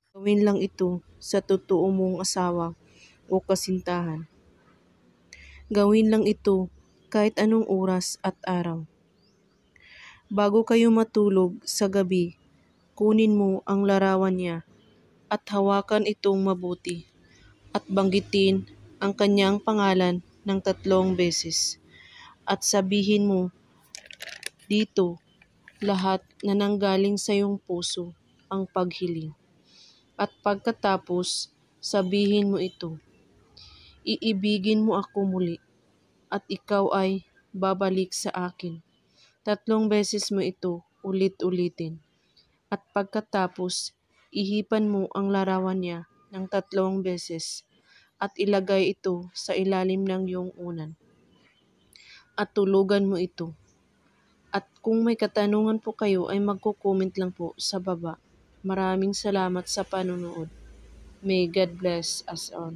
Gawin lang ito sa totoo mong asawa o kasintahan. Gawin lang ito kahit anong oras at araw. Bago kayo matulog sa gabi, kunin mo ang larawan niya at hawakan itong mabuti at banggitin ang kanyang pangalan ng 3 beses at sabihin mo dito lahat na nanggaling sa iyong puso ang paghiling. At pagkatapos, sabihin mo ito, iibigin mo ako muli at ikaw ay babalik sa akin. 3 beses mo ito ulit-ulitin. At pagkatapos, ihipan mo ang larawan niya ng 3 beses at ilagay ito sa ilalim ng iyong unan. At tulugan mo ito. At kung may katanungan po kayo ay magko-comment lang po sa baba. Maraming salamat sa panonood. May God bless us all.